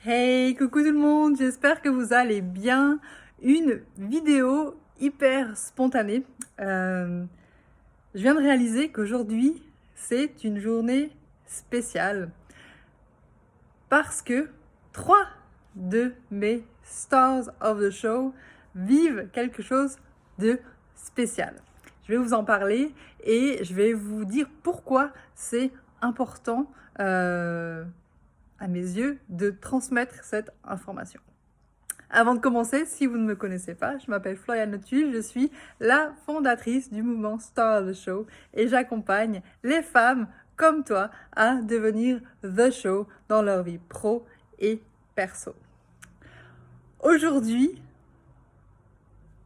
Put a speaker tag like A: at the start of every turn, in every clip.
A: Hey, coucou tout le monde, j'espère que vous allez bien. Une vidéo hyper spontanée. Je viens de réaliser qu'aujourd'hui, c'est une journée spéciale parce que 3 de mes stars of the show vivent quelque chose de spécial. Je vais vous en parler et je vais vous dire pourquoi c'est important à mes yeux, de transmettre cette information. Avant de commencer, si vous ne me connaissez pas, je m'appelle Floriane Letuil, je suis la fondatrice du mouvement Star of the Show et j'accompagne les femmes comme toi à devenir The Show dans leur vie pro et perso. Aujourd'hui,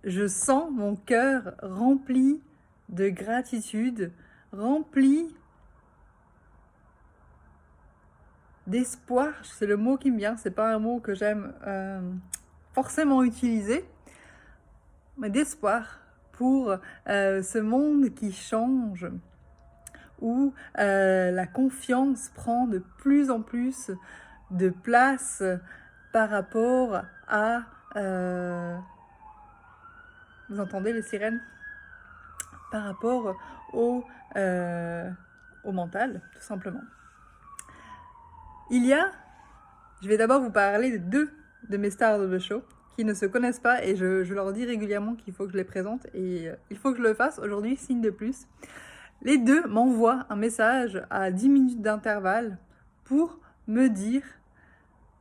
A: je sens mon cœur rempli de gratitude, rempli d'espoir, c'est le mot qui me vient, c'est pas un mot que j'aime forcément utiliser, mais d'espoir pour ce monde qui change, où la confiance prend de plus en plus de place par rapport à... vous entendez les sirènes? Par rapport au mental, tout simplement. Je vais d'abord vous parler de 2 de mes stars de the show qui ne se connaissent pas et je leur dis régulièrement qu'il faut que je les présente et il faut que je le fasse aujourd'hui, signe de plus. Les 2 m'envoient un message à 10 minutes d'intervalle pour me dire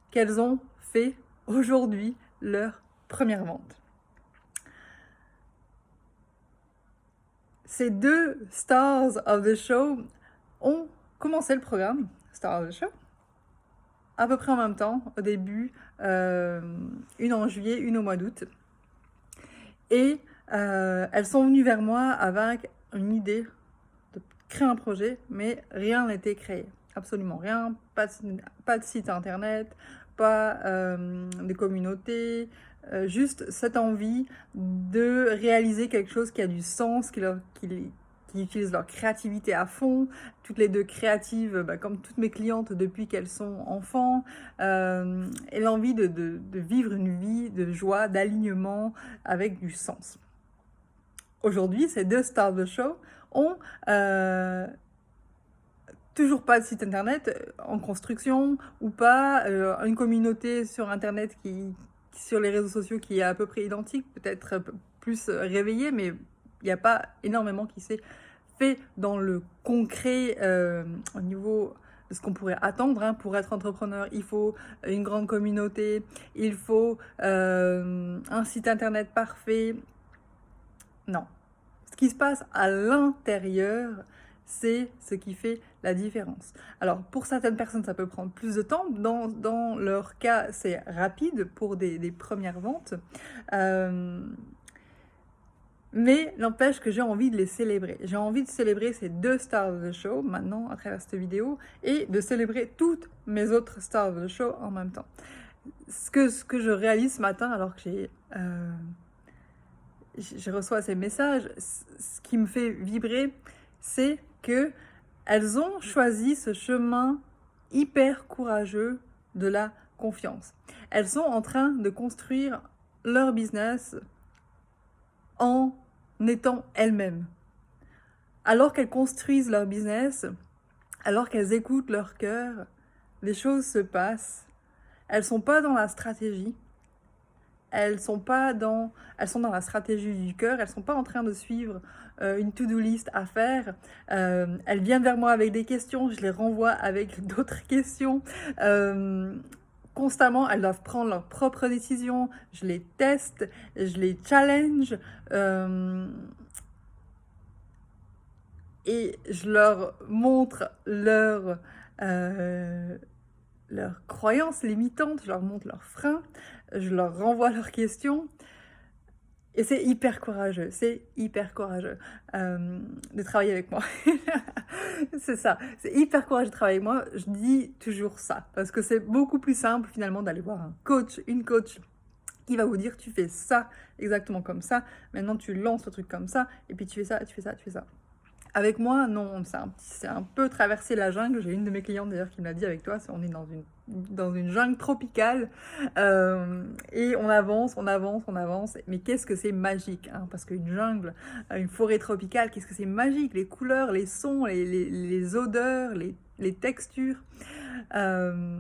A: qu'elles ont fait aujourd'hui leur première vente. Ces 2 stars of the show ont commencé le programme Star of the Show à peu près en même temps, au début, une en juillet, une au mois d'août. Et elles sont venues vers moi avec une idée de créer un projet, mais rien n'était créé. Absolument rien. Pas de site internet, pas de communauté, juste cette envie de réaliser quelque chose qui a du sens, qui utilisent leur créativité à fond, toutes les 2 créatives, comme toutes mes clientes depuis qu'elles sont enfants, et l'envie de vivre une vie de joie, d'alignement avec du sens. Aujourd'hui, ces 2 stars de show ont toujours pas de site internet en construction ou pas, une communauté sur internet sur les réseaux sociaux qui est à peu près identique, peut-être plus réveillée, mais il n'y a pas énormément qui s'est fait dans le concret au niveau de ce qu'on pourrait attendre. Pour être entrepreneur, il faut une grande communauté, il faut un site internet parfait. Non. Ce qui se passe à l'intérieur, c'est ce qui fait la différence. Alors, pour certaines personnes, ça peut prendre plus de temps. Dans leur cas, c'est rapide pour des premières ventes. Mais n'empêche que j'ai envie de les célébrer. J'ai envie de célébrer ces 2 stars of the show maintenant à travers cette vidéo et de célébrer toutes mes autres stars of the show en même temps. Ce que je réalise ce matin alors que je reçois ces messages, ce qui me fait vibrer, c'est que elles ont choisi ce chemin hyper courageux de la confiance. Elles sont en train de construire leur business en étant elles-mêmes. Alors qu'elles construisent leur business, alors qu'elles écoutent leur cœur, les choses se passent. Elles sont pas dans la stratégie. Elles sont dans la stratégie du cœur. Elles sont pas en train de suivre une to-do list à faire. Elles viennent vers moi avec des questions. Je les renvoie avec d'autres questions. Constamment, elles doivent prendre leurs propres décisions. Je les teste, je les challenge. Et je leur montre leurs croyances limitantes, je leur montre leurs freins, je leur renvoie leurs questions. Et c'est hyper courageux de travailler avec moi. C'est ça, c'est hyper courageux de travailler avec moi. Je dis toujours ça, parce que c'est beaucoup plus simple finalement d'aller voir un coach, une coach qui va vous dire tu fais ça exactement comme ça, maintenant tu lances le truc comme ça, et puis tu fais ça, et tu fais ça, tu fais ça. Avec moi, non, c'est un peu traverser la jungle. J'ai une de mes clientes d'ailleurs qui m'a dit avec toi, on est dans une jungle tropicale et on avance, on avance, on avance. Mais qu'est-ce que c'est magique, hein, parce qu'une jungle, une forêt tropicale, qu'est-ce que c'est magique, les couleurs, les sons, les odeurs, les textures. Euh,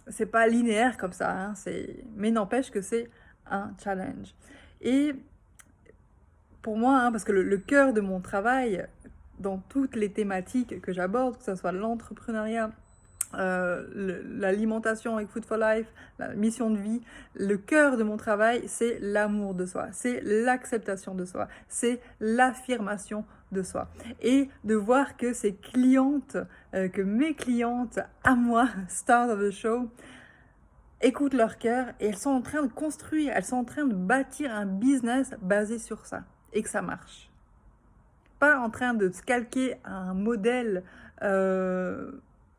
A: c'est pas linéaire comme ça, hein, mais n'empêche que c'est un challenge. Et pour moi, hein, parce que le cœur de mon travail, dans toutes les thématiques que j'aborde, que ce soit l'entrepreneuriat, l'alimentation avec Food for Life, la mission de vie, le cœur de mon travail, c'est l'amour de soi, c'est l'acceptation de soi, c'est l'affirmation de soi. Et de voir que ces clientes, que mes clientes à moi, Start of the Show, écoutent leur cœur et elles sont en train de construire, elles sont en train de bâtir un business basé sur ça et que ça marche. Pas en train de se calquer un modèle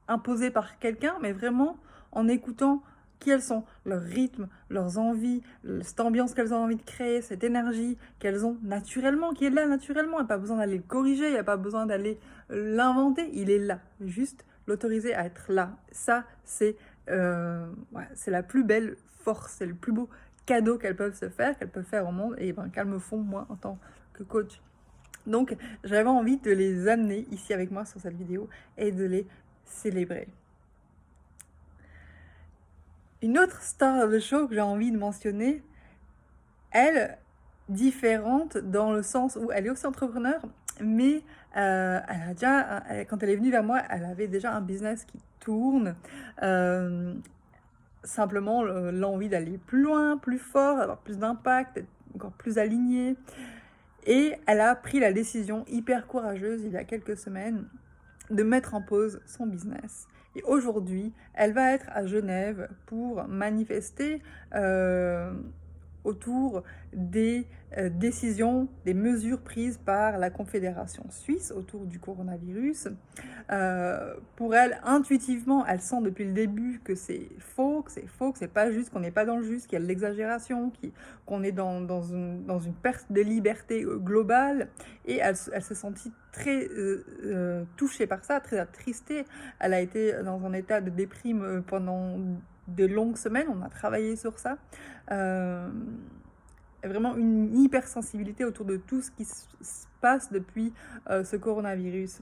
A: imposé par quelqu'un, mais vraiment en écoutant qui elles sont, leur rythme, leurs envies, cette ambiance qu'elles ont envie de créer, cette énergie qu'elles ont naturellement, qui est là naturellement. Il n'y a pas besoin d'aller le corriger, il n'y a pas besoin d'aller l'inventer, il est là. Juste l'autoriser à être là. Ça, c'est la plus belle force, c'est le plus beau cadeau qu'elles peuvent se faire, qu'elles peuvent faire au monde et qu'elles me font moi en tant que coach. Donc j'avais envie de les amener ici avec moi sur cette vidéo et de les célébrer. Une autre star of the show que j'ai envie de mentionner, elle, différente dans le sens où elle est aussi entrepreneur, mais quand elle est venue vers moi, elle avait déjà un business qui tourne. Simplement l'envie d'aller plus loin, plus fort, avoir plus d'impact, être encore plus alignée. Et elle a pris la décision hyper courageuse il y a quelques semaines de mettre en pause son business. Et aujourd'hui, elle va être à Genève pour manifester autour des décisions, des mesures prises par la Confédération suisse autour du coronavirus. Pour elle, intuitivement, elle sent depuis le début que c'est faux, que c'est pas juste, qu'on n'est pas dans le juste, qu'il y a de l'exagération, qu'on est dans une perte de liberté globale. Et elle s'est sentie très touchée par ça, très attristée. Elle a été dans un état de déprime pendant de longues semaines, on a travaillé sur ça. Vraiment une hypersensibilité autour de tout ce qui se passe depuis ce coronavirus.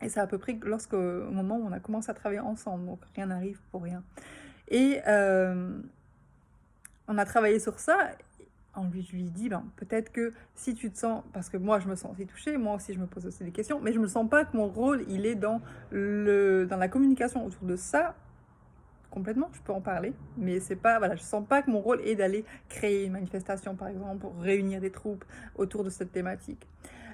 A: Et c'est à peu près au moment où on a commencé à travailler ensemble, donc rien n'arrive pour rien. Et on a travaillé sur ça. Je lui ai dit, peut-être que si tu te sens, parce que moi je me sens aussi touchée, moi aussi je me pose aussi des questions, mais je me sens pas que mon rôle il est dans la communication autour de ça. Complètement, je peux en parler, mais c'est pas, je sens pas que mon rôle est d'aller créer une manifestation, par exemple, pour réunir des troupes autour de cette thématique.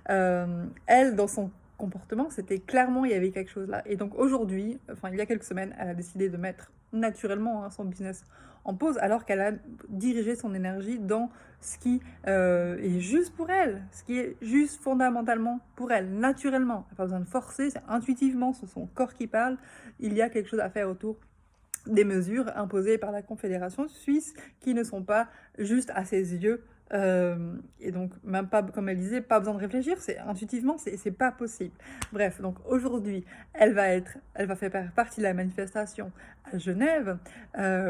A: Elle, dans son comportement, c'était clairement, il y avait quelque chose là. Et donc aujourd'hui, il y a quelques semaines, elle a décidé de mettre naturellement son business en pause, alors qu'elle a dirigé son énergie dans ce qui est juste pour elle, ce qui est juste fondamentalement pour elle, naturellement. Elle n'a pas besoin de forcer, c'est intuitivement, c'est son corps qui parle. Il y a quelque chose à faire autour des mesures imposées par la Confédération suisse qui ne sont pas juste à ses yeux et donc même pas, comme elle disait, pas besoin de réfléchir, c'est intuitivement, c'est pas possible. Bref, donc aujourd'hui, elle va faire partie de la manifestation à Genève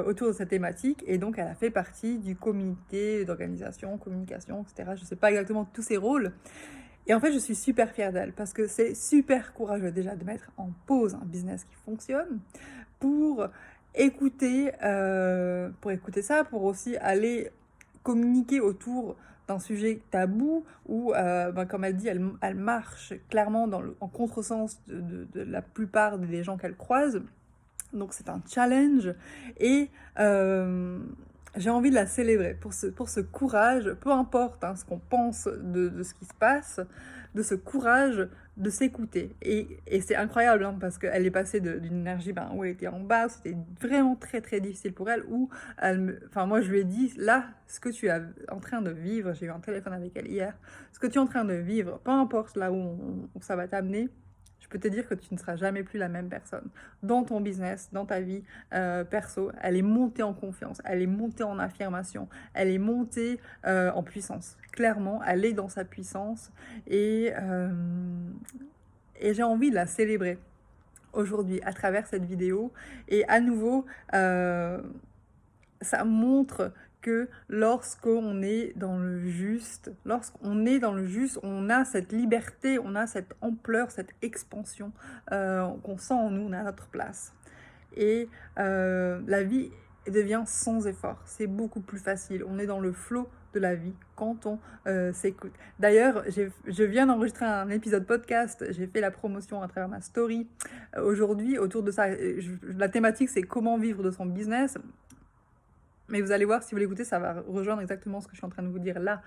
A: autour de cette thématique et donc elle a fait partie du comité d'organisation, communication, etc. Je sais pas exactement tous ses rôles. Et en fait, je suis super fière d'elle parce que c'est super courageux déjà de mettre en pause un business qui fonctionne pour écouter ça, pour aussi aller communiquer autour d'un sujet tabou où, comme elle dit, elle marche clairement en contresens de la plupart des gens qu'elle croise. Donc c'est un challenge et j'ai envie de la célébrer pour ce courage, peu importe ce qu'on pense de ce qui se passe, de ce courage de s'écouter. Et c'est incroyable parce qu'elle est passée d'une énergie où elle était en bas, c'était vraiment très très difficile pour elle, où moi je lui ai dit, là, ce que tu es en train de vivre, j'ai eu un téléphone avec elle hier, ce que tu es en train de vivre, peu importe là où ça va t'amener, je peux te dire que tu ne seras jamais plus la même personne. Dans ton business, dans ta vie perso, elle est montée en confiance, elle est montée en affirmation, elle est montée en puissance. Clairement, elle est dans sa puissance et et j'ai envie de la célébrer aujourd'hui à travers cette vidéo. Et à nouveau, ça montre que lorsqu'on est dans le juste, on a cette liberté, on a cette ampleur, cette expansion qu'on sent en nous, on est à notre place. Et la vie devient sans effort, c'est beaucoup plus facile, on est dans le flow de la vie quand on s'écoute. D'ailleurs, je viens d'enregistrer un épisode podcast, j'ai fait la promotion à travers ma story aujourd'hui autour de ça. La thématique, c'est comment vivre de son business. Mais vous allez voir, si vous l'écoutez, ça va rejoindre exactement ce que je suis en train de vous dire là.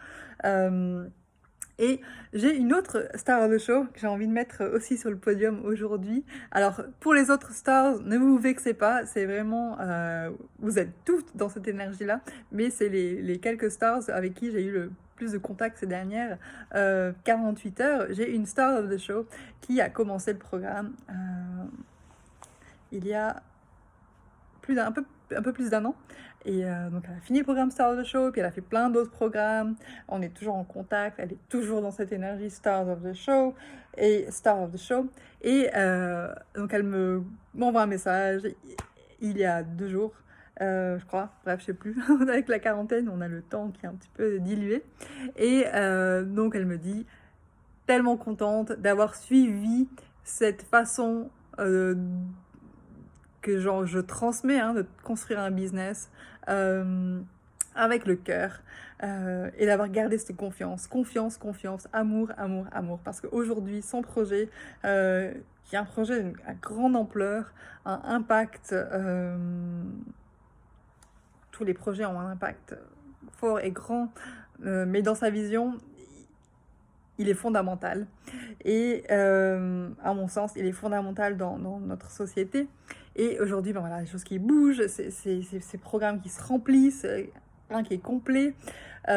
A: Et j'ai une autre star of the show que j'ai envie de mettre aussi sur le podium aujourd'hui. Alors, pour les autres stars, ne vous vexez pas, c'est vraiment... vous êtes toutes dans cette énergie-là, mais c'est les quelques stars avec qui j'ai eu le plus de contacts ces dernières 48 heures. J'ai une star of the show qui a commencé le programme il y a un peu plus d'un an. Et donc elle a fini le programme Star of the Show, puis elle a fait plein d'autres programmes. On est toujours en contact, elle est toujours dans cette énergie Stars of the Show et Star of the Show. Et donc elle m'envoie un message il y a 2 jours, je crois, bref, je sais plus. Avec la quarantaine, on a le temps qui est un petit peu dilué. Et donc elle me dit, tellement contente d'avoir suivi cette façon que genre je transmets, de construire un business avec le cœur et d'avoir gardé cette confiance, amour, parce qu'aujourd'hui, son projet, qui est un projet à grande ampleur, un impact, tous les projets ont un impact fort et grand, mais dans sa vision, il est fondamental. Et à mon sens, il est fondamental dans notre société. Et aujourd'hui, voilà, les choses qui bougent, ces programmes qui se remplissent, un qui est complet. Et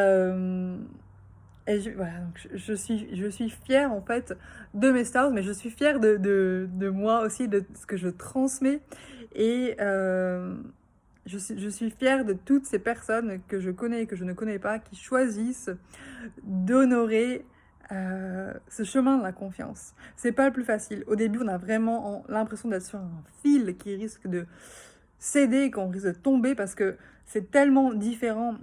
A: voilà, donc je suis fière en fait de mes stars, mais je suis fière de moi aussi, de ce que je transmets. Et je suis fière de toutes ces personnes que je connais et que je ne connais pas, qui choisissent d'honorer ce chemin de la confiance. C'est pas le plus facile. Au début, on a vraiment l'impression d'être sur un fil qui risque de céder, qu'on risque de tomber parce que c'est tellement différent.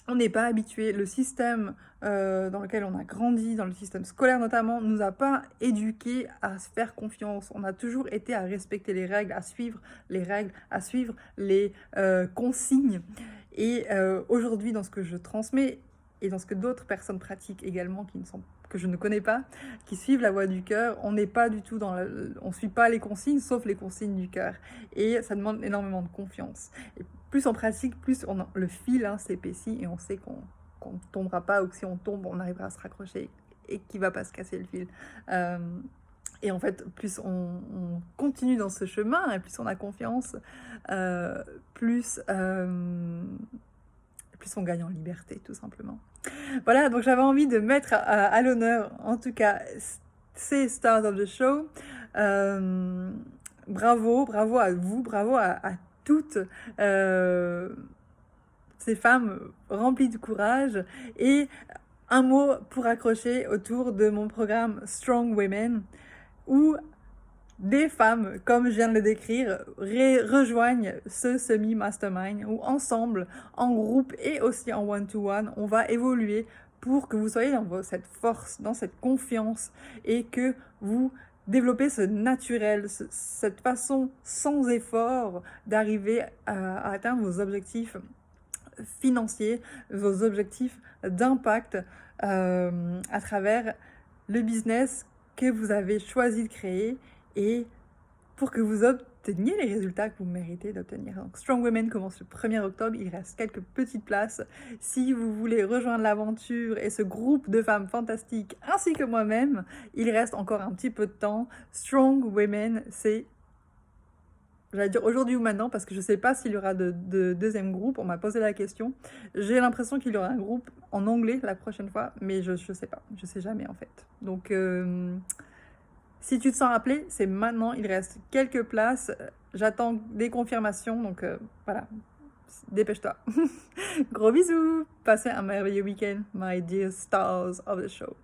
A: On n'est pas habitué. Le système dans lequel on a grandi, dans le système scolaire notamment, nous a pas éduqués à se faire confiance. On a toujours été à respecter les règles, à suivre les règles, à suivre les consignes. Et aujourd'hui, dans ce que je transmets et dans ce que d'autres personnes pratiquent également, que je ne connais pas, qui suivent la voie du cœur, on n'est pas du tout on suit pas les consignes, sauf les consignes du cœur. Et ça demande énormément de confiance. Et plus on pratique, plus le fil s'épaissit et on sait qu'on ne tombera pas, ou que si on tombe, on arrivera à se raccrocher et qu'il ne va pas se casser le fil. Et en fait, plus on continue dans ce chemin, et plus on a confiance, plus on gagne en liberté, tout simplement. Voilà, donc j'avais envie de mettre à l'honneur, en tout cas, ces Stars of the Show. Bravo à vous, bravo à toutes ces femmes remplies de courage. Et un mot pour accrocher autour de mon programme Strong Women, où des femmes, comme je viens de le décrire, rejoignent ce semi-mastermind où ensemble, en groupe et aussi en one-to-one, on va évoluer pour que vous soyez dans cette force, dans cette confiance et que vous développez ce naturel, cette façon sans effort d'arriver à atteindre vos objectifs financiers, vos objectifs d'impact à travers le business que vous avez choisi de créer et pour que vous obteniez les résultats que vous méritez d'obtenir. Donc Strong Women commence le 1er octobre, il reste quelques petites places. Si vous voulez rejoindre l'aventure et ce groupe de femmes fantastiques ainsi que moi-même, il reste encore un petit peu de temps. Strong Women, c'est, j'allais dire aujourd'hui ou maintenant, parce que je ne sais pas s'il y aura de deuxième groupe, on m'a posé la question. J'ai l'impression qu'il y aura un groupe en anglais la prochaine fois, mais je ne sais pas, je ne sais jamais en fait. Donc si tu te sens appelé, c'est maintenant, il reste quelques places, j'attends des confirmations, donc voilà, dépêche-toi. Gros bisous, passez un merveilleux week-end, my dear stars of the show.